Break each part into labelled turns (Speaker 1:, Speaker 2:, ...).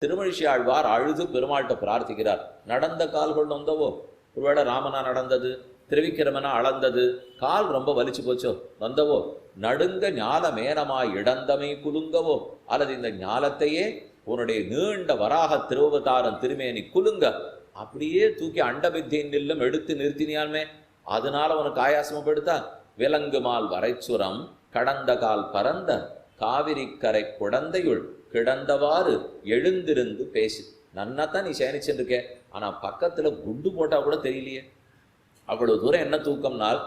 Speaker 1: திருமழிசை ஆழ்வார் அழுது பெருமாள்கிட்ட பிரார்த்திக்கிறார். நடந்த கால்கள் நொந்தவோ, ஒருவேளை ராமனா நடந்தது, திருவிக்கிரமனா அளந்தது, கால் ரொம்ப வலிச்சு போச்சோ நொந்தவோ, நடுங்க ஞால மேனமாய் இடந்தமை குலுங்கவோ, அல்லது இந்த ஞாலத்தையே உன்னுடைய நீண்ட வராக திருவதாரம் திருமேனி குலுங்க அப்படியே தூக்கி அண்டபித்தியின் நில்லும் எடுத்து நிறுத்தினியான்மே, அதனால உனக்கு ஆயாசமப்படுத்தா. விலங்குமால் வரைச்சுரம் கடந்த கால் பரந்த காவிரிக்கரை குடந்தையுள் கிடந்தவாறு எழுந்திருந்து பேசு. நன்னாத்தான் நீ சயனிச்சுருக்க, ஆனால் பக்கத்தில் குண்டு போட்டால் கூட தெரியலையே. அவ்வளவு தூரம் என்ன தூக்கம்னால்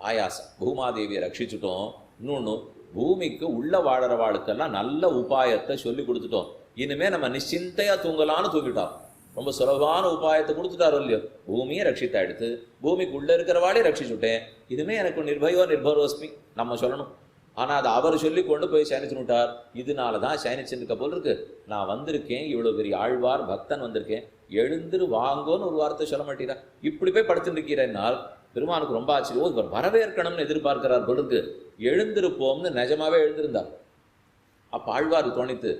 Speaker 1: ஆயாசம். பூமாதேவியை ரட்சிச்சுட்டோம். இன்னொன்று, பூமிக்கு உள்ள வாழறவாளுக்கெல்லாம் நல்ல உபாயத்தை சொல்லி கொடுத்துட்டோம். இனிமே நம்ம நிச்சிந்தையா தூங்கலான்னு தூக்கிட்டோம். ரொம்ப சுலபான உபாயத்தை கொடுத்துட்டாரோ இல்லையோ. பூமியை ரட்சித்தா எடுத்து பூமிக்கு உள்ள இருக்கிறவாளே ரட்சிச்சுட்டேன். இதுமே எனக்கு நிர்பயோ நிர்பரோஸ்மி நம்ம சொல்லணும். ஆனால் அதை அவர் சொல்லி கொண்டு போய் சயனிச்சுட்டார். இதனால தான் சயனிச்சுருக்க போல் இருக்கு. நான் வந்திருக்கேன், இவ்வளோ பெரிய ஆழ்வார் பக்தன் வந்திருக்கேன், எழுந்துரு வாங்கோன்னு ஒரு வார்த்தை சொல்ல மாட்டீரா. இப்படி போய் படுத்துட்டு இருக்கிறனால் பெருமானுக்கு ரொம்ப ஆச்சரியம். இவர் வரவேற்கணும்னு எதிர்பார்க்கிறார் போல் இருக்கு. எழுந்திருப்போம்னு நிஜமாவே எழுந்திருந்தார். அப்போ ஆழ்வார் தோணித்து,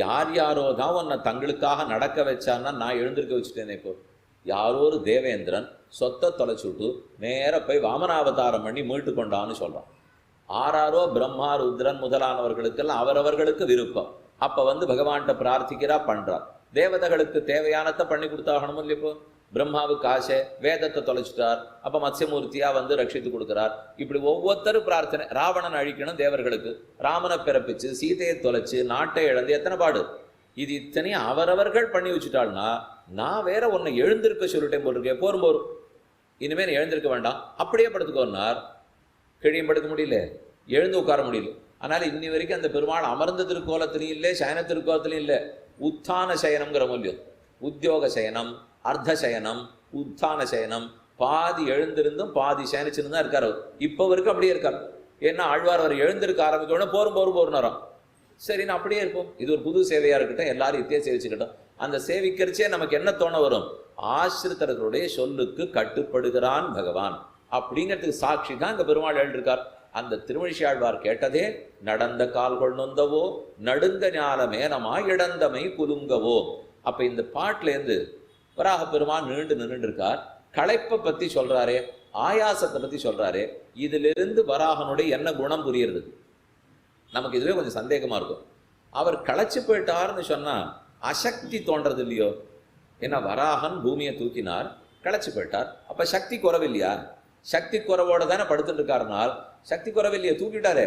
Speaker 1: யார் யாரோ தான் உன்னை தங்களுக்காக நடக்க வச்சான்னா நான் எழுந்திருக்க வச்சுட்டேனே. இப்போ யாரோ ஒரு தேவேந்திரன் சொத்தை தொலைச்சுட்டு நேர போய் வாமனாவதாரம் பண்ணி மீட்டு கொண்டான்னு சொல்கிறான். ஆறாரோ பிரம்மா ருத்ரன் முதலானவர்களுக்கெல்லாம் அவரவர்களுக்கு விருப்பம். அப்போ பகவான்கிட்ட பிரார்த்திக்கிறா, பண்ணுறார். தேவதைகளுக்கு தேவையானத்தை பண்ணி கொடுத்தாகணும் இல்லையா. இப்போ பிரம்மாவுக்கு ஆசை, வேதத்தை தொலைச்சிட்டார். அப்போ மத்ஸ்யமூர்த்தியாக ரட்சித்து கொடுக்குறார். இப்படி ஒவ்வொருத்தரும் பிரார்த்தனை. ராவணன் அழிக்கணும் தேவர்களுக்கு, ராமனை பிறப்பிச்சு சீதையை தொலைச்சு நாட்டை இழந்து எத்தனை பாடு. இது இத்தனையும் அவரவர்கள் பண்ணி வச்சுட்டாள்னா நான் வேற ஒன்றை எழுந்திருக்க சொல்லிட்டேன் போட்டிருக்கேன். போரும் இனிமேல் எழுந்திருக்க வேண்டாம், அப்படியே படுத்துக்கோன்னார். கிழியும் படுக்க முடியல, எழுந்து உட்கார முடியல. அதனால் இன்னி வரைக்கும் அந்த பெருமாள் அமர்ந்த திருக்கோலத்திலையும் இல்லை, சயன திருக்கோலத்திலையும் இல்லை. உத்தான சயனம்ங்கிற மூலியம். உத்தியோக சயனம், அர்த்த சயனம், உத்தான சயனம். பாதி எழுந்திருந்தும் பாதி சயனிச்சிருந்தா இருக்கார் அவர். இப்போ வரைக்கும் அப்படியே இருக்கார். ஏன்னா ஆழ்வார் அவர் எழுந்திருக்க ஆரம்பிக்கணும், போரும் நேரம். சரி, நான் அப்படியே இருப்போம். இது ஒரு புது சேவையாக இருக்கட்டும், எல்லாரும் இத்தையே சேவிச்சுக்கிட்டோம். அந்த சேவிக்கிறச்சே நமக்கு என்ன தோண வரும்? ஆசிரித்தர்களுடைய சொல்லுக்கு கட்டுப்படுகிறான் பகவான் அப்படிங்கிறதுக்கு சாட்சி தான் இங்கே பெருமாள் எழுந்திருக்கார். அந்த திருமழிசை ஆழ்வார் கேட்டதே, நடந்த கால்கள் நொந்தவோ நடுங்க ஞால மேனமாய் இடந்தமை குலுங்கவோ. அப்போ இந்த பாட்டிலேருந்து வராக பெருமான் நீண்டு நின்றுருக்கார். களைப்பை பற்றி சொல்கிறாரே, ஆயாசத்தை பற்றி சொல்கிறாரே, இதிலிருந்து வராகனுடைய என்ன குணம் புரியுறது? நமக்கு இதுவே கொஞ்சம் சந்தேகமாக இருக்கும். அவர் களைச்சு போயிட்டார்னு சொன்னால் அசக்தி தோன்றது இல்லையோ. ஏன்னா வராகன் பூமியை தூக்கினார், களைச்சு போயிட்டார். அப்போ சக்தி குறவில்லையா? சக்தி குறைவோட தானே படுத்துட்டு இருக்காருனால் சக்தி குறைவில்லையே, தூக்கிட்டாரே.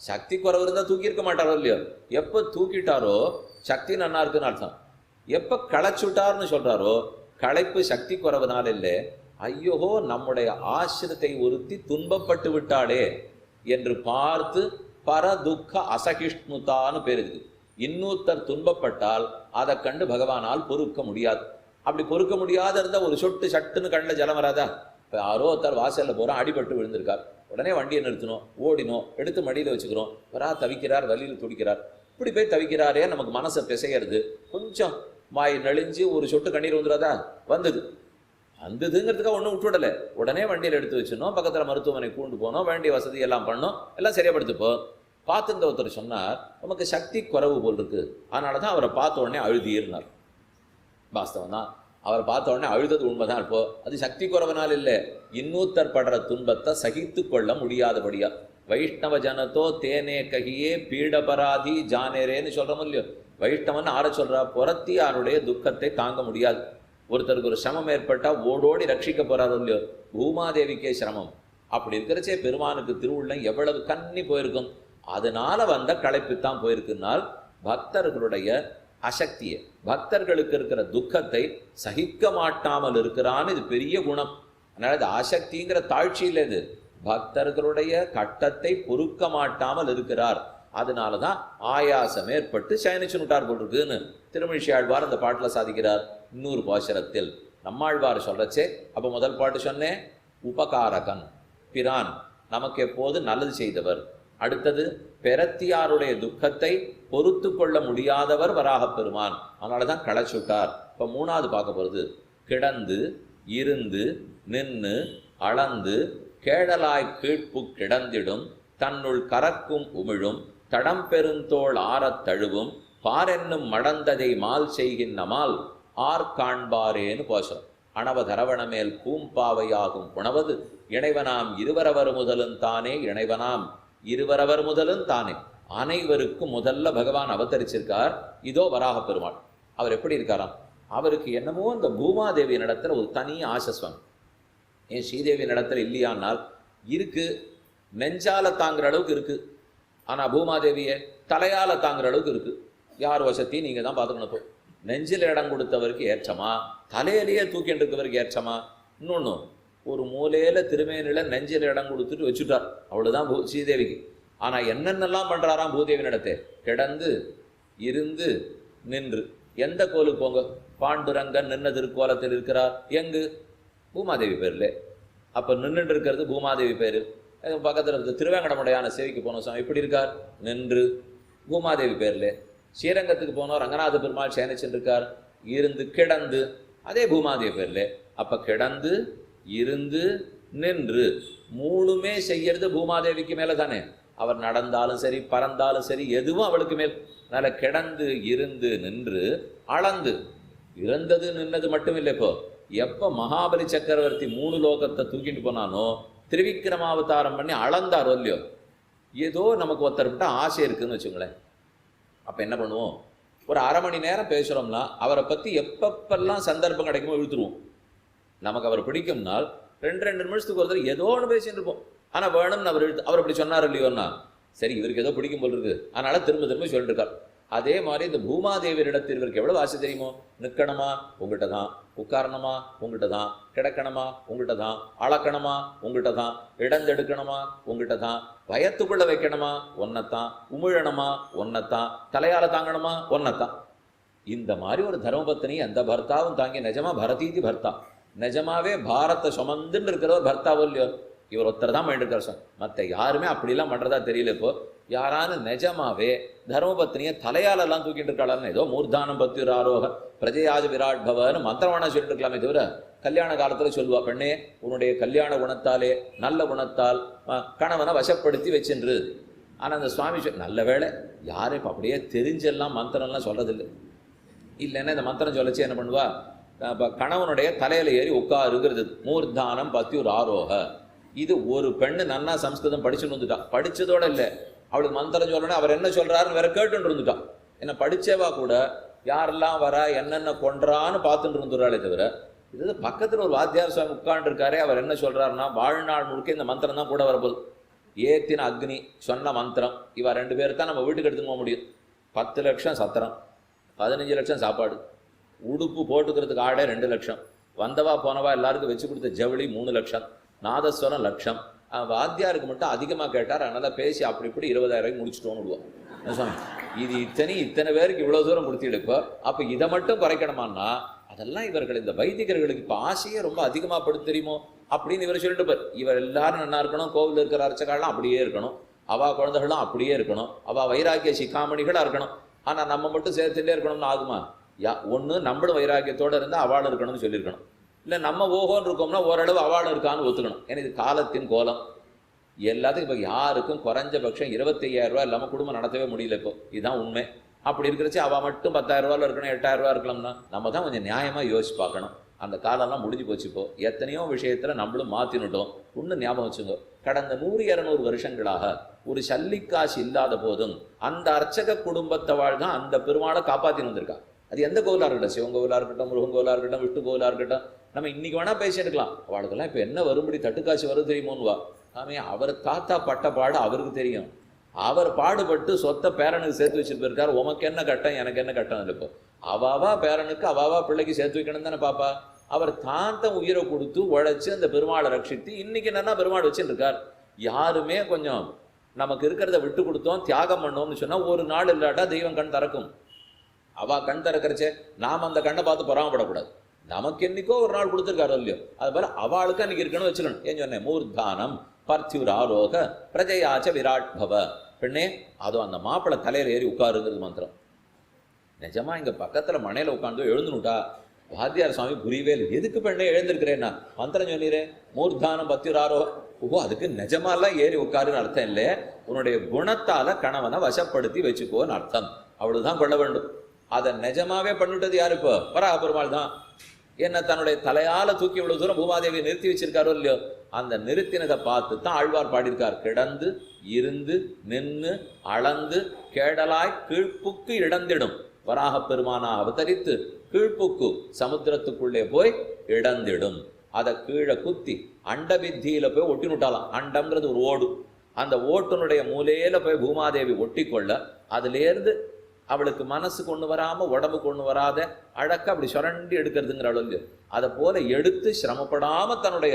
Speaker 1: சக்தி குறைவு இருந்தால் தூக்கியிருக்க மாட்டாரோ இல்லையோ. எப்போ தூக்கிட்டாரோ சக்தி நன்னா இருக்குன்னு அர்த்தம். எப்போ களைச்சுட்டார்னு சொல்கிறாரோ களைப்பு சக்தி குறைவுனால இல்லை. ஐயோஹோ, நம்முடைய ஆசிரத்தை ஒருத்தி துன்பப்பட்டு விட்டாளே என்று பார்த்து பரதுக்க அசகிஷ்ணுதான்னு பேர் இருக்குது. இன்னொருத்தர் துன்பப்பட்டால் அதை கண்டு பகவானால் பொறுக்க முடியாது. அப்படி பொறுக்க முடியாத இருந்தால் ஒரு சொட்டு சட்டுன்னு கண்ணில் ஜலம் வராதா? இப்போ யாரோ ஒருத்தர் வாசலில் போகிறோம், அடிபட்டு விழுந்திருக்கார். உடனே வண்டியை நிறுத்தணும், ஓடினோம், எடுத்து மடியில் வச்சுக்கிறோம். தவிக்கிறார், வலியில் துடிக்கிறார். இப்படி போய் தவிக்கிறாரே, நமக்கு மனசை பிசைகிறது. கொஞ்சம் மாய் நெளிஞ்சு ஒரு சொட்டு கண்ணீர் வந்துடாதா? வந்ததுங்கிறதுக்காக ஒன்றும் விட்டுவிடலை. உடனே வண்டியில் எடுத்து வச்சிடணும், பக்கத்தில் மருத்துவமனை கூண்டு போனோம், வேண்டிய வசதி எல்லாம் பண்ணோம், எல்லாம் சரியாப்படுத்துப்போ. பார்த்துருந்த ஒருத்தர் சொன்னார், நமக்கு சக்தி குறைவு போல் இருக்குது, அதனால தான் அவரை பார்த்த உடனே அழுதியிருந்தார். வாஸ்தவம் தான், அவர் பார்த்த உடனே அழுதது உண்மைதான். இப்போ அது சக்தி குறைவனால் இல்லை, இன்னொருத்தர் படுற துன்பத்தை சகித்து கொள்ள முடியாதபடியா. வைஷ்ணவ ஜனத்தோ தேனே ககியே பீடபராதி ஜானேரேன்னு சொல்கிறோம் இல்லையோ. வைஷ்ணவன் ஆற சொல்கிறா, புறத்தியாருடைய துக்கத்தை தாங்க முடியாது. ஒருத்தருக்கு ஒரு சிரமம் ஏற்பட்டால் ஓடோடி ரட்சிக்க போகிறாரோ இல்லையோ, பூமாதேவிக்கே சிரமம். அப்படி இருக்கிறச்சே பெருமானுக்கு திருவுள்ளம் எவ்வளவு கண்ணி போயிருக்கும். அதனால வந்த களைப்புத்தான் போயிருக்குனால் பக்தர்களுடைய அசக்தியை, பக்தர்களுக்கு இருக்கிற துக்கத்தை சகிக்க மாட்டாமல் இருக்கிறான்னு இது பெரிய குணம். அதனால இது ஆசக்திங்கிற தாழ்ச்சியில் இது பக்தர்களுடைய கட்டத்தை பொறுக்க மாட்டாமல் இருக்கிறார். அதனாலதான் ஆயாசம் ஏற்பட்டு சயனிச்சுட்டார் போல் இருக்குன்னு திருமழிசையாழ்வார் அந்த பாட்டில் சாதிக்கிறார். இன்னொரு பாசுரத்தில் நம்மாழ்வார் சொல்றச்சே, அப்போ முதல் பாட்டு சொன்னேன் உபகாரகன் பிரான், நமக்கு எப்போது நல்லது செய்தவர். அடுத்தது பெரத்தியாருடைய துக்கத்தை பொறுத்து கொள்ள முடியாதவர் வராகப் பெருமான், அதனால தான் களைச்சுட்டார். இப்போ மூணாவது பார்க்க போகிறது, கிடந்து இருந்து நின்று அளந்து கேடலாய் கீழ்ப்பு கிடந்திடும் தன்னுள் கறக்கும் உமிழும் தடம் பெருந்தோள் ஆறத் தழுவும் பாரென்னும் மடந்ததை மால் செய்கின்றமால் ஆர் காண்பாரேன்னு போசம். அணவதரவண மேல் பூம்பாவையாகும் புணவது இணைவனாம் இருவரவர் முதலும் தானே, இணைவனாம் இருவரவர் முதலும் தானே. அனைவருக்கும் முதல்ல பகவான் அவதரிச்சிருக்கார். இதோ வராக பெருமாள். அவர் எப்படி இருக்காராம், அவருக்கு என்னமோ இந்த பூமாதேவி நடத்துல ஒரு தனி ஆசஸ்வம். ஏன் ஸ்ரீதேவி நடத்துல இல்லையானால் இருக்கு, நெஞ்சால தாங்குற அளவுக்கு இருக்கு. ஆனால் பூமாதேவியை தலையால தாங்குற அளவுக்கு இருக்கு. யார் வசதி நீங்கள் தான் பார்த்துக்கணும். இப்போ நெஞ்சில் இடம் கொடுத்தவருக்கு ஏற்றமா, தலையிலேயே தூக்கிட்டு இருக்கவருக்கு ஏற்றமா? இன்னொன்று, ஒரு மூலையில் திருமேனியில் நெஞ்சில் இடம் கொடுத்துட்டு வச்சுட்டார், அவ்வளோதான் ஸ்ரீதேவிக்கு. ஆனால் என்னென்னலாம் பண்ணுறாராம் பூதேவி நடத்தே, கிடந்து இருந்து நின்று. எந்த கோலுக்கு போங்க, பாண்டுரங்கன் நின்ன திருக்கோலத்தில் இருக்கிறார், எங்கு? பூமாதேவி பேர்ல. அப்போ நின்றுட்டு இருக்கிறது பூமாதேவி பேர். பக்கத்தில் இருக்க திருவேங்கடமுடையான சேவைக்கு போனோம், சாமி எப்படி இருக்கார், நின்று, பூமாதேவி பேர்ல. ஸ்ரீரங்கத்துக்கு போனோம், ரங்கநாத பெருமாள் சேனிச்சுருக்கார், இருந்து கிடந்து, அதே பூமாதேவி பேர்ல. அப்போ கிடந்து இருந்து நின்று மூணுமே செய்யறது பூமாதேவிக்கு மேலே தானே. அவர் நடந்தாலும் சரி பறந்தாலும் சரி எதுவும் அவளுக்கு மேல். அதனால் கிடந்து இருந்து நின்று அளந்து, இறந்தது நின்னது மட்டும் இல்லை. இப்போ எப்போ மகாபலி சக்கரவர்த்தி 3 லோகத்தை தூக்கிட்டு போனானோ திருவிக்கிரமாவதாரம் பண்ணி அளந்தாரோ இல்லையோ, ஏதோ நமக்கு ஒருத்தர்கிட்ட ஆசை இருக்குதுன்னு வச்சுங்களேன். அப்போ என்ன பண்ணுவோம், ஒரு அரை மணி நேரம் பேசுகிறோம்னா அவரை பற்றி எப்பப்பெல்லாம் சந்தர்ப்பம் கிடைக்குமோ இழுத்துருவோம். நமக்கு அவர் பிடிக்கும்னால் 2 நிமிஷத்துக்கு ஒரு தடவை ஏதோ ஒன்று பேசிட்டு இருப்போம். ஆனால் வேணும்னு அவர் இப்படி சொன்னார் இல்லையோன்னா, சரி இவருக்கு ஏதோ பிடிக்கும் போல் இருக்குது, அதனால் திரும்ப சொல்லிட்டு இருக்கார். அதே மாதிரி இந்த பூமாதேவியரிடத்தில் இவருக்கு எவ்வளோ ஆசை தெரியுமோ, நிற்கணுமா உங்கள்கிட்ட தான், உட்காரணுமா உங்கள்கிட்ட தான், கிடக்கணுமா உங்கள்கிட்ட தான், அளக்கணுமா உங்கள்கிட்ட தான், இடந்தெடுக்கணுமா உங்கள்கிட்ட தான், பயத்துக்குள்ளே வைக்கணுமா ஒன்றைத்தான், உமிழணுமா ஒன்றைத்தான், தலையால் தாங்கணுமா ஒன்றைத்தான். இந்த மாதிரி ஒரு தர்மபத்தினி அந்த பர்த்தாவும் தாங்கி நிஜமா பரதீதி பர்த்தா, நிஜமாவே பாரத்தை சுமந்துன்னு இருக்கிறவர் பர்த்தாவோ இல்லையோ, இவர் ஒருத்தர் தான் பண்ணிருக்கார் சார். மற்ற யாருமே அப்படிலாம் பண்ணுறதா தெரியல. இப்போ யாரானு நிஜமாவே தர்மபத்தினியை தலையாலெல்லாம் தூக்கிட்டு இருக்காளான்னு, ஏதோ மூர்தானம் பத்தியூர் ஆரோக பிரஜையாஜ விராட் பவன்னு மந்திரவானா சொல்லிட்டு இருக்கலாமே தவிர கல்யாண காலத்தில் சொல்லுவா, பெண்ணே உன்னுடைய கல்யாண குணத்தாலே நல்ல குணத்தால் கணவனை வசப்படுத்தி வச்சுன்று. ஆனால் அந்த சுவாமி நல்ல வேளை யாரும் இப்போ அப்படியே தெரிஞ்செல்லாம் மந்திரம்லாம் சொல்கிறதில்லை. இல்லைன்னா இந்த மந்திரம் சொல்லச்சு என்ன பண்ணுவா, இப்போ கணவனுடைய தலையில் ஏறி உட்காருங்கிறது மூர்தானம் பத்தியூர் ஆரோக. இது ஒரு பெண்ணு நன்னா சம்ஸ்கிருதம் படிச்சுன்னு வந்துட்டா, படித்ததோடு இல்லை, அவளுக்கு மந்திரம் சொல்லணும் அவர் என்ன சொல்கிறாருன்னு வேற கேட்டுன்னு இருந்துட்டான். என்ன படித்தவா கூட யாரெல்லாம் வரா என்னென்ன கொன்றான்னு பார்த்துட்டு இருந்துடுறாளே தவிர, இது பக்கத்தில் ஒரு வாத்தியார் சுவாமி உட்காண்டிருக்காரே அவர் என்ன சொல்கிறாருன்னா, வாழ்நாள் முழுக்க இந்த மந்திரம் தான் கூட வரப்போகுது. ஏத்தின அக்னி சொன்ன மந்திரம், இவ 2 பேர் தான் நம்ம வீட்டுக்கு எடுத்துக்க முடியும். 10 லட்சம் சத்திரம், 15 லட்சம் சாப்பாடு, உடுப்பு போட்டுக்கிறதுக்கு ஆடே 2 லட்சம், வந்தவா போனவா எல்லாருக்கும் வச்சு கொடுத்த ஜவுளி 3 லட்சம், நாதஸ்வரம் லட்சம். வாத்தியாருக்கு மட்டும் அதிகமாக கேட்டார், அதனால் பேசி அப்படி இப்படி 20,000 முடிச்சுட்டோன்னு விடுவோம். இது இத்தனை பேருக்கு இவ்வளோ தூரம் கொடுத்துடுப்போ, அப்போ இதை மட்டும் குறைக்கணுமான்னா அதெல்லாம் இவர்கள் இந்த வைதிகர்களுக்கு இப்போ ஆசையே ரொம்ப அதிகமாக படுத்து தெரியுமோ அப்படின்னு இவர் சொல்லிட்டு போய், இவர் எல்லாரும் நல்லா இருக்கணும், கோவில் இருக்கிற அர்ச்சகாலாம் அப்படியே இருக்கணும், அவள் குழந்தைகளும் அப்படியே இருக்கணும், அவள் வைராக்கிய சிக்காமணிகளாக இருக்கணும். ஆனால் நம்ம மட்டும் சேர்த்துட்டே இருக்கணும்னு ஆகுமா? ஒன்று நம்மளும் வைராக்கியத்தோடு இருந்தால் அவள் இருக்கணும்னு சொல்லியிருக்கணும். இல்லை நம்ம ஓஹோன்னு இருக்கோம்னா ஓரளவு அவாளும் இருக்கான்னு ஒத்துக்கணும். ஏன்னா இது காலத்தின் கோலம். எல்லாத்துக்கும் இப்போ யாருக்கும் குறைஞ்சபட்சம் 25,000 ரூபா இல்லாமல் குடும்பம் நடத்தவே முடியல. இப்போ இதுதான் உண்மை. அப்படி இருக்கிறச்சு அவள் மட்டும் 10,000 ரூபாயில் இருக்கணும், 8,000 ரூபா இருக்கலாம்னா நம்ம தான் கொஞ்சம் நியாயமாக யோசிச்சு பார்க்கணும். அந்த காலம்லாம் முடிஞ்சு போச்சு. இப்போ எத்தனையோ விஷயத்துல நம்மளும் மாத்தினுட்டோம். ஒன்று ஞாபகம் வச்சுங்க, கடந்த 100-200 வருஷங்களாக ஒரு சல்லிக்காசு இல்லாத போதும் அந்த அர்ச்சக குடும்பத்தவாள் தான் அந்த பெருமாளை காப்பாத்தின்னு வந்திருக்கா. அது எந்த கோவிலா இருக்கட்டும், சிவன் கோவிலா இருக்கட்டும், முருகன் கோவிலா இருக்கட்டும், விஷ்ணு கோவிலா இருக்கட்டும், நம்ம இன்னைக்கு வேணா பேசி எடுக்கலாம். அவளுக்கெல்லாம் இப்போ என்ன வரும்படி தட்டுக்காசு வருது தெரியுமோன்னுவா. ஆமே அவர் தாத்தா பட்ட பாடு அவருக்கு தெரியும். அவர் பாடுபட்டு சொத்த பேரனுக்கு சேர்த்து வச்சுட்டு போயிருக்காரு. உமக்கு என்ன கட்டம், எனக்கு என்ன கட்டம் இல்லை. இப்போ அவாவா பேரனுக்கு அவாவா பிள்ளைக்கு சேர்த்து வைக்கணும் தானே பாப்பா. அவர் தாத்த உயிரை கொடுத்து உழைச்சு அந்த பெருமாளை ரட்சித்து இன்னைக்கு என்னன்னா பெருமாள் வச்சுட்டு இருக்கார். யாருமே கொஞ்சம் நமக்கு இருக்கிறத விட்டு கொடுத்தோம் தியாகம் பண்ணோம்னு சொன்னா ஒரு நாள் இல்லாட்டா தெய்வம் கண் திறக்கும். அவ கண் திறக்கிறச்சே நாம் அந்த கண்ணை பார்த்து பொறாமப்படக்கூடாது. நமக்கு என்னைக்கோ ஒரு நாள் கொடுத்துருக்காரோ இல்லையோ, அது போல அவளுக்கு அன்னைக்கு இருக்கணும் வச்சுக்கணும். ஏன் சொன்னேன், மூர்தானம் பர்த்தியுராரோக பிரஜயாச்ச விராட் பவ. பெண்ணே அதோ அந்த மாப்பிள்ளை தலையில ஏறி உட்காருங்கிறது மந்திரம். நிஜமா இங்க பக்கத்துல மனையில உட்காந்து எழுந்துனுட்டா வாத்தியார் சுவாமி புரியவே இல்லை. எதுக்கு பெண்ணே எழுந்திருக்கிறேன்னா மந்திரம் சொன்னீரே மூர்தானம் பர்த்தியுராரோக. ஓ அதுக்கு நிஜமாலாம் ஏறி உட்காருன்னு அர்த்தம் இல்லை, உன்னுடைய குணத்தால கணவனை வசப்படுத்தி வச்சுக்கோன்னு அர்த்தம். அவ்வளவுதான் கொள்ள வேண்டும். அதை நிஜமாவே பண்ணிட்டது யாரு? இப்போ வராக பெருமாள் தான். என்ன தன்னுடைய தலையால தூக்கி இவ்வளவு தூரம் பூமாதேவியை நிறுத்தி வச்சிருக்காரோ இல்லையோ, அந்த நிறுத்தினதை பார்த்து தான் ஆழ்வார் பாடியிருக்கார். கிடந்து இருந்து நின்று அளந்து கேடலாய் கீழ்ப்புக்கு இடந்திடும். வராக பெருமானா அவதரித்து கீழ்ப்புக்கு சமுத்திரத்துக்குள்ளே போய் இடந்திடும். அதை கீழே குத்தி அண்ட வித்தியில போய் ஒட்டினுட்டாலாம். அண்டம்ங்கிறது ஒரு ஓடு. அந்த ஓட்டுனுடைய மூலையில போய் பூமாதேவி ஒட்டி கொள்ள அதுலேருந்து அவளுக்கு மனசு கொண்டு வராம உடம்பு கொண்டு வராத அழக்க அப்படி சுரண்டி எடுக்கிறதுங்கிற அளவு. அதை போல எடுத்து சிரமப்படாம தன்னுடைய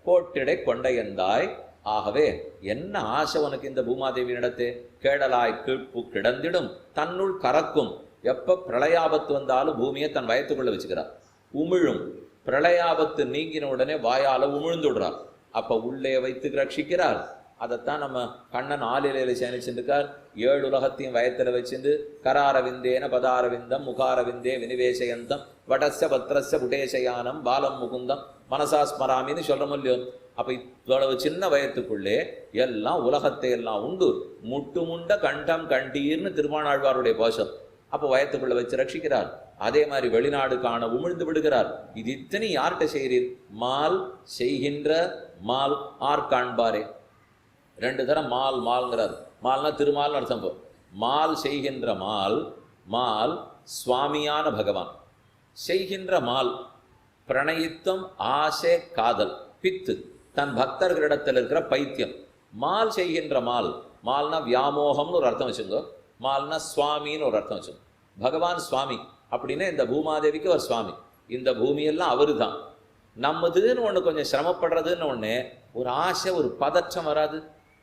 Speaker 1: கோட்டிடை கொண்டையந்தாய். ஆகவே என்ன ஆசை உனக்கு இந்த பூமாதேவி நடத்தே? கேடலாய் கீழ்ப்பு கிடந்திடும் தன்னுள் கறக்கும். எப்ப பிரளயாபத்து வந்தாலும் பூமியை தன் வயத்துக்குள்ள வச்சுக்கிறார். உமிழும். பிரளயாபத்து நீங்கின உடனே வாயால உமிழ்ந்துடுறார். அப்ப உள்ளே வைத்து ரட்சிக்கிறார். அதைத்தான் நம்ம கண்ணன் ஆலிலையில சேனிச்சுருக்கார். 7 உலகத்தையும் வயத்துல வச்சிருந்து கராரவிந்தேன பதாரவிந்தம் முகாரவிந்தே வினிவேசயந்தம் வடச பத்ரச புடேசயானம் பாலம் முகுந்தம் மனசா ஸ்மராமின்னு சொல்றோம் இல்லையோ. அப்ப இவ்வளவு சின்ன வயத்துக்குள்ளே எல்லாம் உலகத்தை எல்லாம் உண்டு முட்டு முண்ட கண்டம் கண்டீர்னு திருமானாழ்வாருடைய கோஷம். அப்போ வயத்துக்குள்ள வச்சு ரட்சிக்கிறார். அதே மாதிரி வெளிநாடு காண உமிழ்ந்து விடுகிறார். இது இத்தனை யார்கிட்ட செய்கிறீர்? மால் செய்கின்ற மால் ஆர் காண்பாரே. 2 தரம் மால் மால்ங்கிறார். மால்னா திருமால்னு அர்த்தம். மால் செய்கின்ற மால், மால் சுவாமியான பகவான். செய்கின்ற மால் பிரணயித்தம் ஆசை காதல் பித்து தன் பக்தர்களிடத்தில் இருக்கிற பைத்தியம். மால் செய்கின்ற மால், மால்னா வியாமோகம்னு ஒரு அர்த்தம் வச்சுங்க. மால்னா சுவாமின்னு ஒரு அர்த்தம் வச்சுங்க. பகவான் சுவாமி அப்படின்னா இந்த பூமாதேவிக்கு ஒரு சுவாமி. இந்த பூமியெல்லாம் அவரு தான். நம்மதுன்னு ஒன்று கொஞ்சம் சிரமப்படுறதுன்னு ஒன்று ஒரு ஆசை ஒரு பதற்றம் வராது.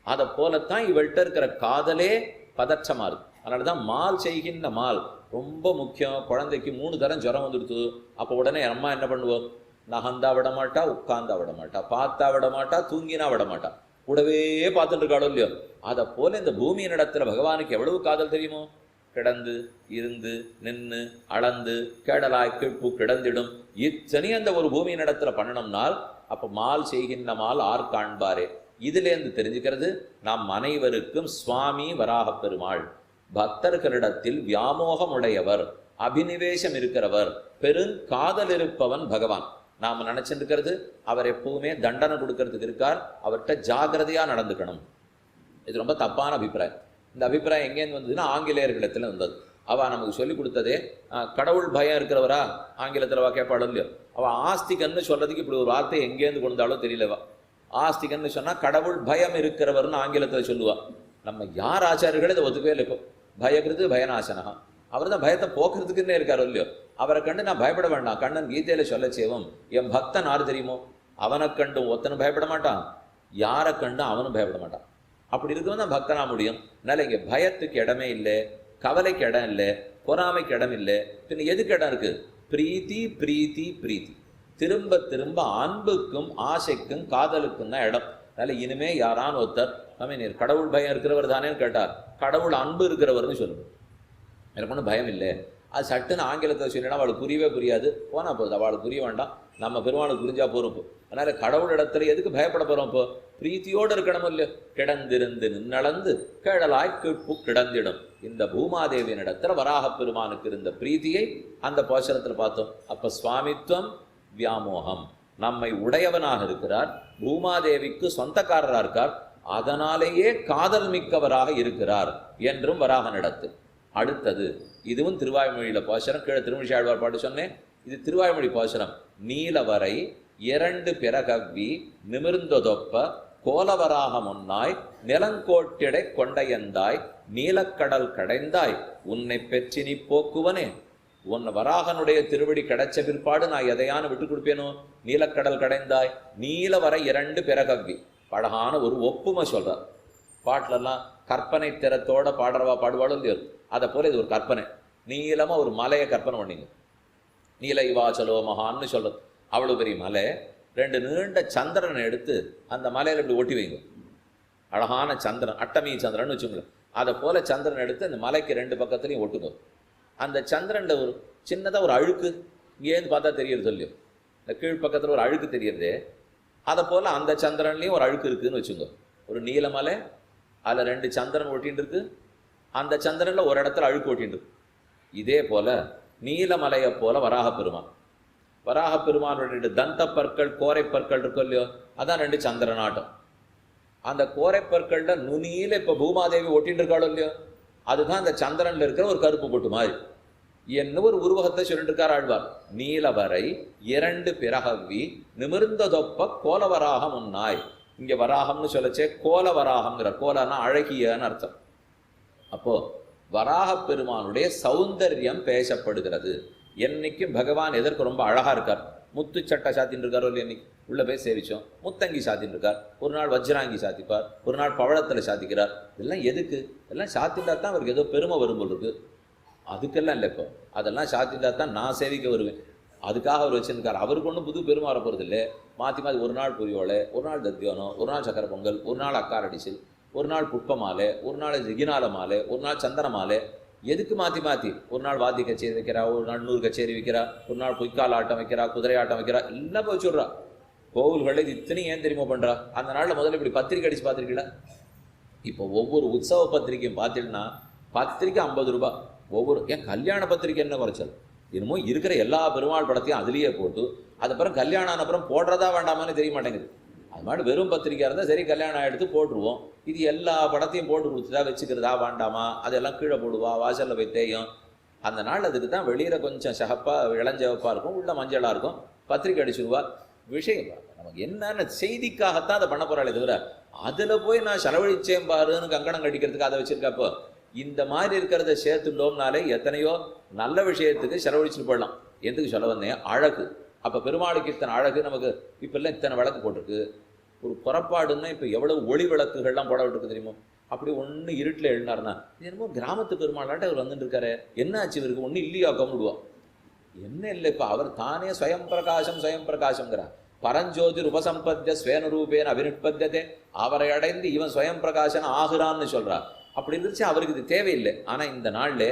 Speaker 1: அதை போலத்தான் இவள்கிட்ட இருக்கிற காதலே பதற்றமா இருக்கு. அதனால தான் மால் செய்கின்ற மால் ரொம்ப முக்கியம். குழந்தைக்கு 3 தரம் ஜுரம் வந்துடுத்து. அப்போ உடனே அம்மா என்ன பண்ணுவோம்? நகந்தா விட மாட்டா, உட்கார்ந்தா விட மாட்டா, பார்த்தா விட மாட்டா, தூங்கினா விட மாட்டா, கூடவே பார்த்துட்டு இருக்காளோ இல்லையோ. அதை போல இந்த பூமியின் இடத்துல பகவானுக்கு எவ்வளவு காதல் தெரியுமோ. கிடந்து இருந்து நின்று அளந்து கேடலாய் கீழ்ப்பு கிடந்திடும். இத்தனை அந்த ஒரு பூமியின் இடத்துல பண்ணணும்னால் அப்போ மால் செய்கின்ற மால் ஆர் காண்பாரே. இதுலேருந்து தெரிஞ்சுக்கிறது நாம் அனைவருக்கும் சுவாமி வராக பெருமாள். பக்தர்களிடத்தில் வியாமோகம் உடையவர், அபினிவேசம் இருக்கிறவர், பெருங்காதல் இருப்பவன் பகவான். நாம் நினைச்சிருக்கிறது அவர் எப்பவுமே தண்டனை கொடுக்கறதுக்கு இருக்கார், அவர்கிட்ட ஜாகிரதையா நடந்துக்கணும். இது ரொம்ப தப்பான அபிப்பிராயம். இந்த அபிப்பிராயம் எங்கேருந்து வந்ததுன்னா ஆங்கிலேயர்களிடத்துல வந்தது. அவள் நமக்கு சொல்லி கொடுத்ததே கடவுள் பயம் இருக்கிறவரா ஆங்கிலத்தில் வா கேட்பாளோ இல்லையோ. அவள் ஆஸ்திகன்னு சொல்றதுக்கு இப்படி ஒரு வார்த்தை எங்கேருந்து கொண்டாலோ தெரியலவா. ஆஸ்திகன்னு சொன்னா கடவுள் பயம் இருக்கிறவர்னு ஆங்கிலத்தில் சொல்லுவா. நம்ம யார் ஆச்சாரியர்கள் இதை ஒத்துக்கவே இல்லை. இப்போ பயக்கிறது பயநாசனகா, அவர் தான் பயத்தை போக்குறதுக்குன்னே இருக்காரோ இல்லையோ. அவரை கண்டு நான் பயப்பட வேண்டாம். கண்ணன் கீதையில சொல்ல செய்வோம், என் பக்தன் யாரு தெரியுமோ, அவனை கண்டும் ஒத்தனும் பயப்பட மாட்டான், யாரை கண்டும் அவனும் பயப்பட மாட்டான். அப்படி இருக்கவும் தான் பக்தனா முடியும். அதனால இங்கே பயத்துக்கு இடமே இல்லை, கவலைக்கு இடம் இல்லை, பொறாமைக்கு இடம் இல்லை. பின்ன எதுக்கு இடம் இருக்கு? பிரீத்தி பிரீத்தி பிரீத்தி. திரும்ப திரும்ப அன்புக்கும் ஆசைக்கும் காதலுக்கும் தான் இடம். அதனால இனிமே யாரான ஒருத்தர் நீர் கடவுள் பயம் இருக்கிறவர் தானேன்னு கேட்டார், கடவுள் அன்பு இருக்கிறவர்னு சொல்லுங்க. எனக்கு ஒன்றும் பயம் இல்லை. அது சட்டுன்னு ஆங்கிலத்தை சொன்னா அவளுக்கு புரியவே புரியாது. போனா போகுது, அவளுக்கு புரிய வேண்டாம், நம்ம பெருமாளுக்கு புரிஞ்சா போறோம். அதனால கடவுள் இடத்துல எதுக்கு பயப்பட போறோம்? இப்போ பிரீத்தியோடு இருக்கணும் இல்லையோ. கிடந்திருந்து நின்னளந்து கேடலாய் கீழ்ப்பு கிடந்திடும். இந்த பூமாதேவியின் இடத்துல வராக பெருமானுக்கு இருந்த பிரீத்தியை அந்த போஷரத்தில் பார்த்தோம். அப்ப சுவாமித்துவம் வியாமோகம். நம்மை உடையவனாக இருக்கிறார், பூமாதேவிக்கு சொந்தக்காரராக இருக்கார், அதனாலேயே காதல் மிக்கவராக இருக்கிறார் என்றும் வராகனிடத்து. அடுத்தது இதுவும் திருவாய்மொழியில பாசுரம், கீழே திருமிழியாழ்வார் பாட்டு சொன்னேன், இது திருவாய்மொழி பாசுரம். நீலவரை 2 பிறகவ்வி நிமிர்ந்ததொப்ப கோலவராக முன்னாய் நிலங்கோட்டிடை கொண்டையந்தாய் நீலக்கடல் கடைந்தாய் உன்னை பெற்றினி போக்குவனே. உன் வராகனுடைய திருவடி கிடைச்ச பிற்பாடு நான் எதையான விட்டு கொடுப்பேனோ? நீலக்கடல் கடைந்தாய். நீலவரை 2 பிறகவ்வி, அழகான ஒரு ஒப்புமை சொல்றார். பாட்டிலெல்லாம் கற்பனை திறத்தோட பாடுறவா பாடுவாளும் இல்லையோ, அதை போல இது ஒரு கற்பனை. நீளமா ஒரு மலையை கற்பனை பண்ணிங்க, நீல இவாச்சலோ மகான்னு சொல்றது. அவ்வளோ பெரிய மலை, 2 நீண்ட சந்திரனை எடுத்து அந்த மலையில் இப்படி ஒட்டி வைங்க. அழகான சந்திரன், அட்டமி சந்திரன் வச்சுங்களேன். அதை போல சந்திரன் எடுத்து அந்த மலைக்கு 2 பக்கத்துலையும் ஒட்டுங்க. அந்த சந்திரன்ல ஒரு சின்னதாக ஒரு அழுக்கு இங்கேருந்து பார்த்தா தெரியுது சொல்லியோ, இந்த கீழ்ப்பக்கத்தில் ஒரு அழுக்கு தெரியுறதே, அதை போல் அந்த சந்திரன்லேயும் ஒரு அழுக்கு இருக்குதுன்னு வச்சுங்க. ஒரு நீலமலை, அதில் 2 சந்திரன் ஒட்டின்னு இருக்கு, அந்த சந்திரனில் ஒரு இடத்துல அழுக்கு ஒட்டின்னு இருக்கு. இதே போல் நீலமலையை போல வராகப்பெருமான், வராகப்பெருமானுடைய 2 தந்த பற்கள், கோரை பற்கள் இருக்கும் இல்லையோ, அதான் 2 சந்திரனாட்டம். அந்த கோரை பற்களில் நுனியில் இப்போ பூமாதேவி ஒட்டின்னு இருக்காளோ இல்லையோ, அதுதான் அந்த சந்திரனில் இருக்கிற ஒரு கருப்பு பொட்டு மாதிரி என்ன ஒரு உருவகத்தை சொல்லிட்டு இருக்கார் ஆழ்வார். நீலவரை 2 பிறகவ்வி நிமிர்ந்ததொப்ப கோலவராக முன்னாய். இங்கே வராகம்னு சொல்லச்சே கோலவராகம்ங்கிற, கோலன்னா அழகியன்னு அர்த்தம். அப்போ வராக பெருமானுடைய சௌந்தர்யம் பேசப்படுகிறது. என்னைக்கும் பகவான் எதற்கு ரொம்ப அழகா இருக்கார். முத்து சட்டை சாத்தின்னு இருக்காரோ இல்லை, இன்னைக்கு உள்ள போய் சேவிச்சோம், முத்தங்கி சாத்தின்னு இருக்கார், ஒரு நாள் வஜ்ராங்கி சாத்திப்பார், ஒரு நாள் பவழத்தில் சாத்திக்கிறார். இதெல்லாம் எதுக்கு? எல்லாம் சாத்திட்டா தான் அவருக்கு ஏதோ பெருமை வரும் போல் இருக்கு. அதுக்கெல்லாம் இல்லை, இப்போ அதெல்லாம் சாத்திட்டா தான் நான் சேவிக்க வருவேன், அதுக்காக அவர் வச்சுருக்கார். அவருக்கு ஒன்றும் புது பெருமை வர போகிறது இல்லை. மாற்றி மாற்றி ஒரு நாள் புரியோலை, ஒரு நாள் தத்தியோனம், ஒரு நாள் சக்கரை பொங்கல், ஒரு நாள் அக்காரடிசில், ஒரு நாள் புஷ்ப மாலை, ஒரு நாள் ஜிகினால மாலை, ஒரு நாள் சந்தன மாலை. எதுக்கு மாற்றி மாற்றி? ஒரு நாள் வாத்தி கச்சேரி வைக்கிறா, ஒரு நாள் 100 கச்சேரி வைக்கிறா, ஒரு நாள் பொய்க்கால் ஆட்டம் வைக்கிறா, குதிரை ஆட்டம் வைக்கிறா, எல்லாம் போய் வச்சுட்றா. கோவில்களில் இது இத்தனையும் ஏன் தெரியுமா பண்ணுறா? அந்த நாளில் முதல்ல இப்படி பத்திரிக்கை அடித்து பார்த்துருக்கீங்களா? இப்போ ஒவ்வொரு உற்சவ பத்திரிக்கையும் பார்த்துட்டுன்னா பத்திரிக்கை 50 ரூபா. ஒவ்வொரு ஏன் கல்யாண பத்திரிக்கை என்ன குறைச்சல்? என்னமோ இருக்கிற எல்லா பெருமாள் படத்தையும் அதுலேயே போட்டு அதுக்கப்புறம் கல்யாணம் ஆன அப்புறம் போடுறதா வேண்டாமான்னு தெரிய மாட்டேங்குது. அது மாதிரி வெறும் பத்திரிக்கையாக இருந்தால் சரி, கல்யாணம் எடுத்து போட்டுருவோம். இது எல்லா படத்தையும் போட்டு கொடுத்துட்டா வச்சுக்கிறதா வேண்டாமா? அதெல்லாம் கீழே போடுவா, வாசலில் போய் தேயும். அந்த நாள் அதுக்கு தான் வெளியில் கொஞ்சம் சகப்பாக இளஞ்சவப்பாக இருக்கும், உள்ள மஞ்சளாக இருக்கும், பத்திரிக்கை அடிச்சுடுவா. விஷயம் நமக்கு என்னென்ன செய்திக்காகத்தான் அதை பண்ண போகிறாளே தவிர அதில் போய் நான் செலவழிச்சேன் பாருன்னு கங்கணம் கட்டிக்கிறதுக்கு அதை வச்சுருக்கப்போ இந்த மாதிரி இருக்கிறத சேர்த்துட்டோம்னாலே எத்தனையோ நல்ல விஷயத்துக்கு செலவழிச்சுட்டு போடலாம். எதுக்கு சொல்ல வந்தேன்? அழகு. அப்போ பெருமாளுக்கு இத்தனை அழகு, நமக்கு இப்போல்லாம் இத்தனை விளக்கு போட்டிருக்கு. ஒரு புறப்பாடுன்னா இப்போ எவ்வளவு ஒளி விளக்குகள்லாம் போட விட்டுருக்கு தெரியுமோ? அப்படி ஒன்று இருட்டில் எழுந்தாருன்னா என்னமோ கிராமத்து பெருமாளாட்ட அவர் வந்துட்டு இருக்காரு, என்ன ஆச்சு இவருக்கு? ஒன்றும் இல்லையா கம்முடுவான். என்ன இல்லை, இப்போ அவர் தானே ஸ்வயம் பிரகாசம்ங்கிறார். பரஞ்சோதி உபசம்பத்திய ஸ்வேனரூபேன அபிநிற்பத்தியதே, அவரை அடைந்து இவன் ஸ்வயம் பிரகாசன் ஆகிறான்னு சொல்றார். அப்படி இருந்துச்சு, அவருக்கு இது தேவையில்லை. ஆனால் இந்த நாளில்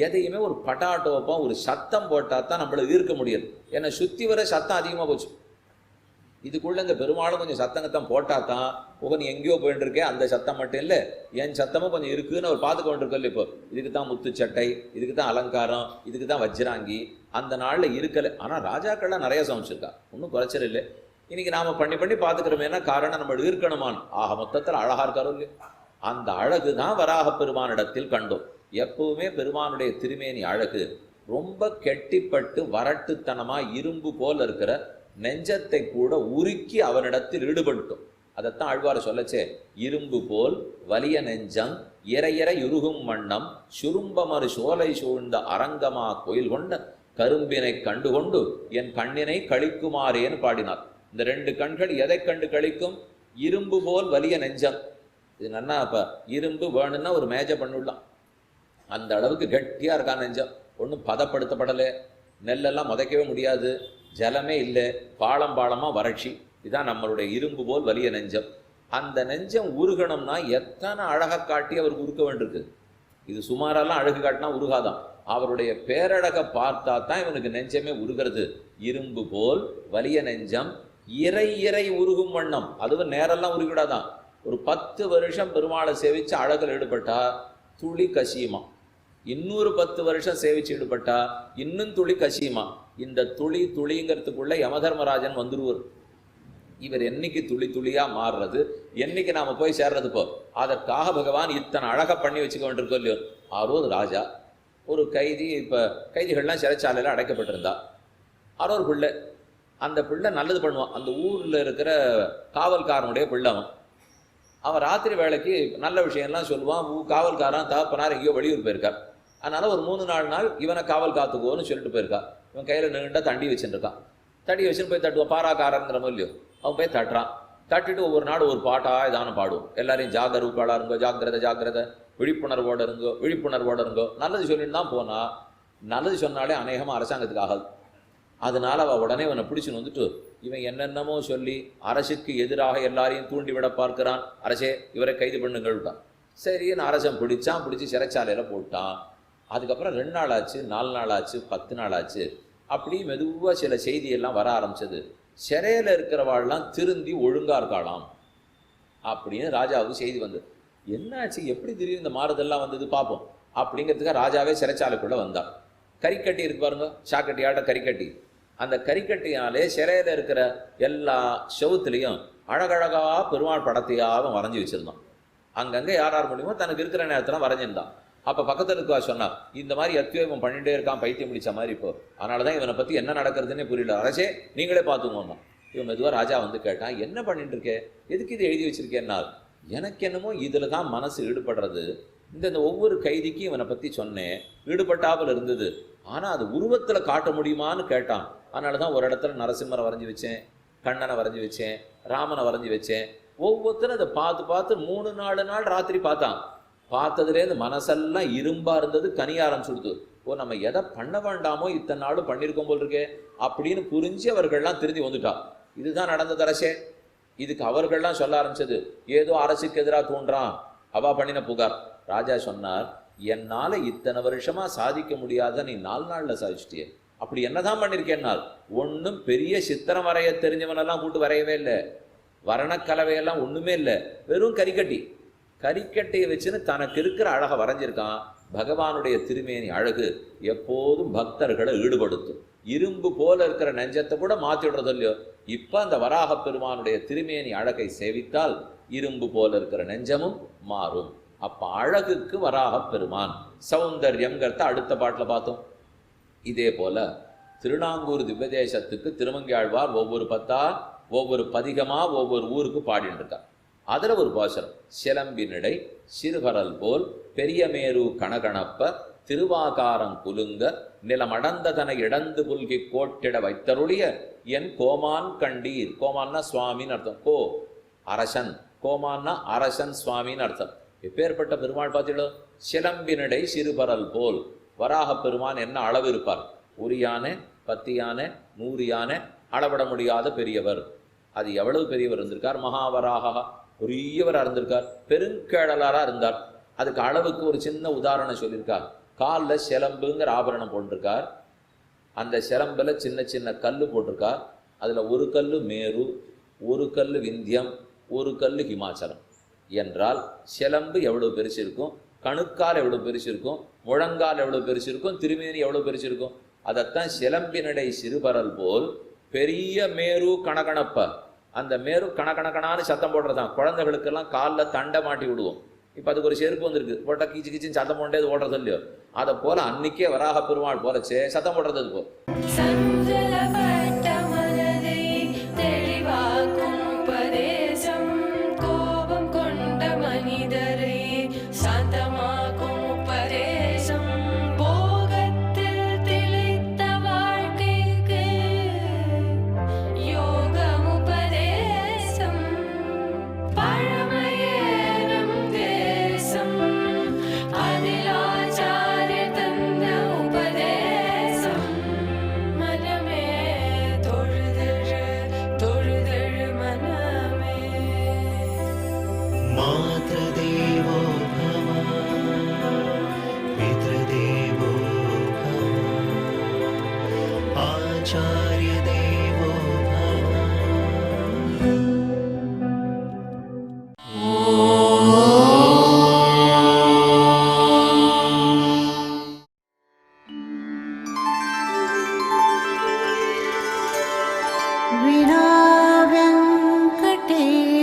Speaker 1: எதையுமே ஒரு பட்டாட்டோப்பம் ஒரு சத்தம் போட்டால் தான் நம்மளை ஈர்க்க முடியாது. ஏன்னா சுற்றி வர சத்தம் அதிகமாக போச்சு. இதுக்குள்ள இந்த பெருமாளும் கொஞ்சம் சத்தங்கத்தான் போட்டால் தான் நீ எங்கேயோ போயிட்டு இருக்கே, அந்த சத்தம் மட்டும் இல்லை, என் சத்தமும் கொஞ்சம் இருக்குன்னு அவர் பார்த்து கொண்டிருக்கல. இப்போ இதுக்கு தான் முத்துச்சட்டை, இதுக்கு தான் அலங்காரம், இதுக்கு தான் வஜ்ராங்கி. அந்த நாளில் இருக்கலை. ஆனால் ராஜாக்கள்லாம் நிறைய சமைச்சிருக்கா, ஒன்றும் குறைச்சல் இல்லை. இன்னைக்கு நாம் பண்ணி பண்ணி பார்த்துக்கிறோமேனா காரணம் நம்ம ஈர்க்கணுமான். ஆக மொத்தத்தில் அழகாக இருக்காரோ இல்லையோ, அந்த அழகு தான் வராக பெருமானிடத்தில் கண்டோம். எப்பவுமே பெருமானுடைய திருமேனி அழகு ரொம்ப கெட்டிப்பட்டு வரட்டுத்தனமாக இரும்பு போல் இருக்கிற நெஞ்சத்தை கூட உருக்கி அவனிடத்தில் ஈடுபட்டோம். அதைத்தான் ஆழ்வார் சொல்லச்சே, இரும்பு போல் வலிய நெஞ்சம் இறையறை உருகும் வண்ணம் சுரும்பமறு சோலை சூழ்ந்த அரங்கமா கோயில் கொண்ட கரும்பினை கண்டுகொண்டு என் கண்ணினை கழிக்குமாறேன்னு பாடினார். இந்த 2 கண்கள் எதை கண்டு கழிக்கும்? இரும்பு போல் வலிய நெஞ்சம். இது நன்னா இப்போ இரும்பு வேணும்னா ஒரு மேஜை பண்ணிடலாம், அந்த அளவுக்கு கெட்டியாக இருக்கான் நெஞ்சம். ஒன்றும் பதப்படுத்தப்படலை, நெல்லெல்லாம் முதைக்கவே முடியாது, ஜலமே இல்லை, பாளமாக வறட்சி. இதுதான் நம்மளுடைய இரும்பு போல் வலிய நெஞ்சம். அந்த நெஞ்சம் உருகணும்னா எத்தனை அழகாக காட்டி அவருக்கு உருக்க வேண்டியிருக்கு. இது சுமாரெல்லாம் அழகு காட்டினா உருகாதான், அவருடைய பேரழகை பார்த்தா தான் இவனுக்கு நெஞ்சமே உருகிறது. இரும்பு போல் வலிய நெஞ்சம் இறை உருகும் வண்ணம். அதுவும் நேரெல்லாம் உருகிடாதான். ஒரு 10 வருஷம் பெருமாளை சேவிச்சு அழகில் ஈடுபட்டா துளி கசியுமா, இன்னொரு 10 வருஷம் சேவிச்சு ஈடுபட்டா இன்னும் துளி கசியுமா. இந்த துளி துளிங்கிறதுக்குள்ள யமதர்மராஜன் வந்துருவார். இவர் என்னைக்கு துளி துளியா மாறுறது, என்னைக்கு நாம போய் சேர்றது போ, அதற்காக பகவான் இத்தனை அழகா பண்ணி வச்சுக்க வேண்டியிருக்கோம் இல்லையோ. ஆரோது ராஜா ஒரு கைதி, இப்ப கைதிகள்லாம் சிறைச்சாலையில அடைக்கப்பட்டிருந்தா. ஆரோரு பிள்ளை, அந்த பிள்ளை நல்லது பண்ணுவான். அந்த ஊர்ல இருக்கிற காவல்காரனுடைய பிள்ளை அவன் ராத்திரி வேலைக்கு நல்ல விஷயம்லாம் சொல்லுவான். காவல்காரன் தகப்பனார் எங்கேயோ வெளியூர் போயிருக்கார். அதனால ஒரு 3-4 நாள் இவனை காவல் காத்துக்கோன்னு சொல்லிட்டு போயிருக்கா. இவன் கையில் நின்றுட்டா தண்டி வச்சுருக்கான். தண்டி வச்சுன்னு போய் தட்டுவான். பாராக்காரங்கிற இல்லையோ, அவன் போய் தட்டுறான். தட்டிட்டு ஒவ்வொரு நாள் ஒரு பாட்டாக இதான பாடுவோம். எல்லாரையும் ஜாகரூக்காளாக இருங்கோ, ஜாக்கிரதை ஜாக்கிரதை, விழிப்புணர்வோடு இருங்கோ விழிப்புணர்வோடு இருங்கோ, நல்லது சொல்லிட்டு தான் போனா. நல்லது சொன்னாலே அநேகமாக அரசாங்கத்துக்கு ஆகாது. அதனால அவள் உடனே இவனை பிடிச்சுன்னு வந்துட்டு இவன் என்னென்னமோ சொல்லி அரசுக்கு எதிராக எல்லாரையும் தூண்டிவிட பார்க்கிறான். அரசே இவரை கைது பண்ணுங்கள்ட்டான். சரின்னு அரசன் பிடிச்சி சிறைச்சாலையில் போட்டான். அதுக்கப்புறம் 2 நாள் ஆச்சு, 4 நாள் ஆச்சு, 10 நாள் ஆச்சு. அப்படி மெதுவாக சில செய்தியெல்லாம் வர ஆரம்பிச்சது. சிறையில் இருக்கிறவாள்லாம் திருந்தி ஒழுங்கா இருக்காளாம் அப்படின்னு ராஜாவுக்கு செய்தி வந்தது. என்னாச்சு, எப்படி திடீர்னு இந்த மாறுதெல்லாம் வந்தது பார்ப்போம் அப்படிங்கிறதுக்காக ராஜாவே சிறைச்சாலைக்குள்ளே வந்தான். கறிக்கட்டி இருக்கு பாருங்க, சாக்கட்டியாட்ட கறிக்கட்டி. அந்த கறிக்கட்டியாலே சிறையில் இருக்கிற எல்லா செவுத்துலேயும் அழகழகா பெருமாள் படத்தையாக வரைஞ்சி வச்சுருந்தான். அங்கங்கே யார் முடியுமோ தனக்கு இருக்கிற நேரத்தில் வரைஞ்சிருந்தான். அப்போ பக்கத்தில் இருக்கா சொன்னா, இந்த மாதிரி எத்தையோ இவன் பண்ணிகிட்டே இருக்கான், பைத்தியம் பிடிச்ச மாதிரி. இப்போ அதனால தான் இவனை பற்றி என்ன நடக்கிறதுனே புரியல. அரசே நீங்களே பார்த்துக்கோன்னா. இவன் மெதுவாக ராஜா வந்து கேட்டான், என்ன பண்ணிட்டு இருக்கே, எதுக்கு இதை எழுதி வச்சிருக்கேன்னா. எனக்கு என்னமோ இதில் தான் மனசு ஈடுபடுறது. இந்த ஒவ்வொரு கைதிக்கும் இவனை பற்றி சொன்னேன், ஈடுபட்டாமல் இருந்தது. ஆனால் அது உருவத்தில் காட்ட முடியுமான்னு கேட்டான். அதனால தான் ஒரு இடத்துல நரசிம்மரை வரைஞ்சி வச்சேன், கண்ணனை வரைஞ்சி வச்சேன், ராமனை வரைஞ்சி வச்சேன். ஒவ்வொருத்தரும் அதை பார்த்து 3-4 நாள் ராத்திரி பார்த்தான். பார்த்ததுலேருந்து மனசெல்லாம் இரும்பா இருந்தது, கனிய ஆரம்பிச்சுடுது. ஓ, நம்ம எதை பண்ண வேண்டாமோ இத்தனை நாளும் பண்ணியிருக்கோம் போல் இருக்கே அப்படின்னு புரிஞ்சு அவர்கள்லாம் திரும்பி வந்துட்டா. இதுதான் நடந்தது அரசே. இதுக்கு அவர்கள்லாம் சொல்ல ஆரம்பிச்சது, ஏதோ அரசுக்கு எதிராக தூண்டுறான், அவா பண்ணின புகார். ராஜா சொன்னார், என்னால் இத்தனை வருஷமா சாதிக்க முடியாத நீ 4 நாளில் சாதிச்சிட்டியே, அப்படி என்னதான் பண்ணியிருக்கேன்னால். ஒன்றும் பெரிய சித்திரம் வரைய தெரிஞ்சவனெல்லாம் கூட்டு வரையவே இல்லை, வரணக்கலவையெல்லாம் ஒன்றுமே இல்லை, வெறும் கறிக்கட்டையை வச்சுன்னு தனக்கு இருக்கிற அழகை வரைஞ்சிருக்கான். பகவானுடைய திருமேனி அழகு எப்போதும் பக்தர்களை ஈடுபடுத்தும். இரும்பு போல இருக்கிற நெஞ்சத்தை கூட மாற்றிடுறது இல்லையோ. இப்போ அந்த வராக பெருமானுடைய திருமேனி அழகை சேவித்தால் இரும்பு போல இருக்கிற நெஞ்சமும் மாறும். அப்போ அழகுக்கு வராக பெருமான், சௌந்தர்யங்கிறத அடுத்த பாட்டில் பார்த்தோம். இதே போல திருநாங்கூர் திவ்யதேசத்துக்கு திருமங்கையாழ்வார் ஒவ்வொரு பத்தா ஒவ்வொரு பதிகமாக ஒவ்வொரு ஊருக்கு பாடிட்டு இருக்கார். அதில் ஒரு பாசனம், சிலம்பினிடை சிறுகரல் போல் பெரியமேரு கணகணப்ப திருவாகாரம் குலுங்க நிலமடந்ததனை இடந்து புல்கி கோட்டிட வைத்தருளிய என் கோமான் கண்டீர். கோமான்னா சுவாமின்னு அர்த்தம். அரசன், கோமான்னா அரசன் சுவாமின்னு அர்த்தம். எப்பேற்பட்ட பெருமாள் பார்த்தீங்களோ. சிலம்பினிடை சிறுபரல் போல், வராக பெருமான் என்ன அளவு இருப்பார், 1 யானை 10 யானை 100 யானை அளவிட முடியாத பெரியவர். அது எவ்வளவு பெரியவர் இருந்திருக்கார். மகாவராக பெரியவராக இருந்திருக்கார், பெருங்கேழலாராக இருந்தார். அதுக்கு அளவுக்கு ஒரு சின்ன உதாரணம் சொல்லியிருக்கார். காலில் சிலம்புங்கிற ஆபரணம் போட்டிருக்கார். அந்த சிலம்பில் சின்ன சின்ன கல் போட்டிருக்கார். அதில் ஒரு கல் மேரு, ஒரு கல் விந்தியம், ஒரு கல் ஹிமாச்சலம். என்றால் சிலம்பு எவ்வளோ பெருசு இருக்கும், கணுக்கால் எவ்வளோ பெருசு இருக்கும், முழங்கால் எவ்வளோ பெருசு இருக்கும், திருமேனி எவ்வளோ பெருசு இருக்கும். அதைத்தான் சிலம்பினடை சிறுபரல் போல் பெரிய மேரு கணகணப்ப. அந்த மேரு கணக்கணக்கணான்னு சத்தம் போடுறதான். குழந்தைகளுக்கெல்லாம் காலில் தண்டை மாட்டி விடுவோம். இப்போ அதுக்கு ஒரு செருப்பு வந்திருக்கு, போட்டால் கீச்சு கீச்சின்னு சத்தம் போட்டே அது ஓடுறது இல்லையோ. அதை போல் அன்னைக்கே வராக பெருமாள் போலச்சே சத்தம் போடுறது. அது போ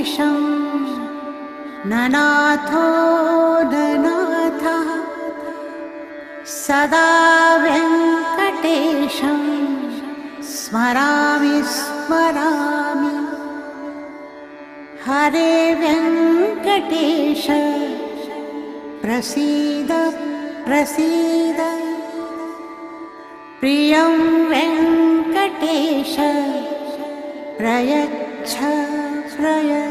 Speaker 2: वेङ्कटेशं ननाथो ननाथः सदा वेङ्कटेशं स्मरामि स्मरामि। हरे वेङ्कटेश प्रसीद प्रसीद। प्रियं वेङ्कटेश प्रयच्छ प्रयच्छ।